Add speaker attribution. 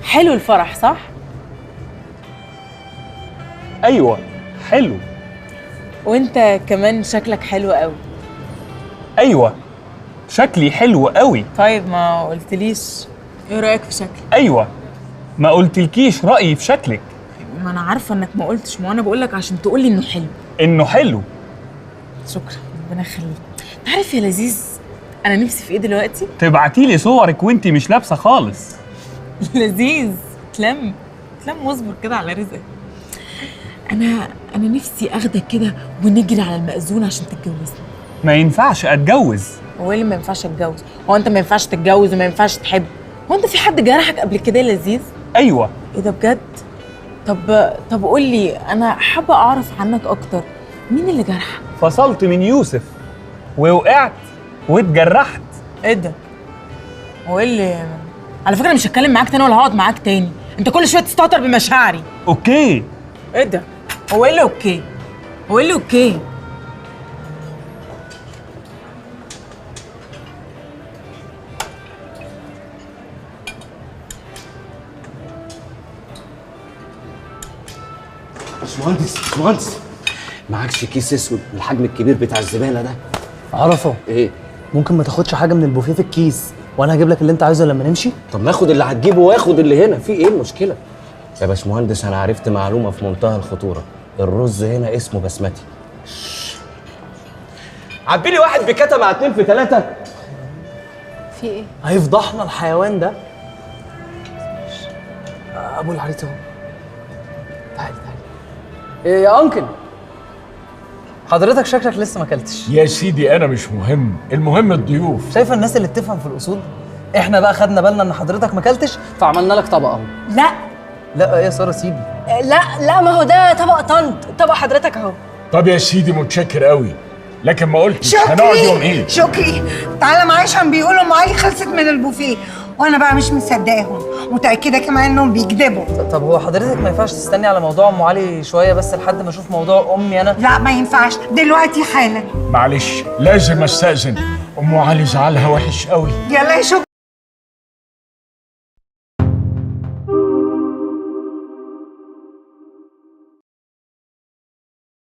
Speaker 1: حلو الفرح صح؟
Speaker 2: ايوه حلو.
Speaker 1: وانت كمان شكلك حلو قوي.
Speaker 2: ايوه شكلي حلو قوي.
Speaker 1: طيب ما قلتليش ايه رايك في شكلي؟
Speaker 2: ايوه ما قلتلكيش رايي في شكلك.
Speaker 1: ما انا عارفه انك ما قلتش، ما انا بقول لك عشان تقولي انه حلو.
Speaker 2: انه حلو.
Speaker 1: شكرا ربنا يخليك. انت عارف يا لذيذ انا نفسي في ايه دلوقتي؟
Speaker 2: تبعتيلي صورك وانتي مش لابسه خالص.
Speaker 1: لذيذ تلم واصبر كده على رزقك. انا نفسي اخدك كده ونجري على المأذون عشان تتجوزني.
Speaker 2: ما ينفعش اتجوز.
Speaker 1: هو ايه اللي ما ينفعش اتجوز؟ هو انت ما ينفعش تتجوز وما ينفعش تحب؟ هو انت في حد جرحك قبل كده يا لذيذ؟
Speaker 2: ايوه.
Speaker 1: ايه ده بجد؟ طب قول لي، انا حابه اعرف عنك اكتر. مين اللي جرحك؟
Speaker 2: فصلت من يوسف ووقعت واتجرحت.
Speaker 1: ايه ده؟ هو ايه اللي على فكره مش هتكلم معاك تاني ولا هقعد معاك تاني. انت كل شويه تستهتر بمشاعري.
Speaker 2: اوكي.
Speaker 1: ايه ده؟ هو ايه اللي اوكي؟ هو ايه اللي اوكي؟
Speaker 3: باشمهندس معكش كيس اسود الحجم الكبير بتاع الزباله ده؟
Speaker 4: عرفه
Speaker 3: ايه؟
Speaker 4: ممكن ما تاخدش حاجه من البوفيه في الكيس وانا هجيب لك اللي انت عايزه لما نمشي.
Speaker 3: طب ناخد اللي هتجيبه واخد اللي هنا، في ايه المشكله؟ يا باشمهندس انا عرفت معلومه في منتهى الخطوره، الرز هنا اسمه بسمتي. عبيلي واحد بكتا مع 2 في 3.
Speaker 1: في ايه؟
Speaker 4: هيفضحنا الحيوان ده. ابو العريس اهو. تعالي إيه يا انكل، حضرتك شكلك لسه ما اكلتش.
Speaker 5: يا سيدي انا مش مهم، المهم الضيوف.
Speaker 4: شايفه الناس اللي بتفهم في الاصول؟ احنا بقى خدنا بالنا ان حضرتك ما اكلتش فعملنا لك طبق اهو.
Speaker 6: لا
Speaker 4: لا يا ساره سيبي.
Speaker 6: لا ما هو ده طبق طنط، طبق حضرتك اهو.
Speaker 5: طب يا سيدي متشكر قوي، لكن ما قلتش هنقعد يوم ايه؟
Speaker 7: شكري تعالى معايا عشان بيقولوا معايا خلصت من البوفيه وانا بقى مش مصدقاهم، متاكده كمان انهم بيكذبوا.
Speaker 4: طب هو حضرتك ما ينفعش تستني على موضوع ام علي شويه بس لحد ما اشوف موضوع امي انا؟
Speaker 7: لا ما ينفعش دلوقتي حالا.
Speaker 5: معلش لازم استأذن، ام علي زعلها وحش قوي.
Speaker 7: يلا يا شكري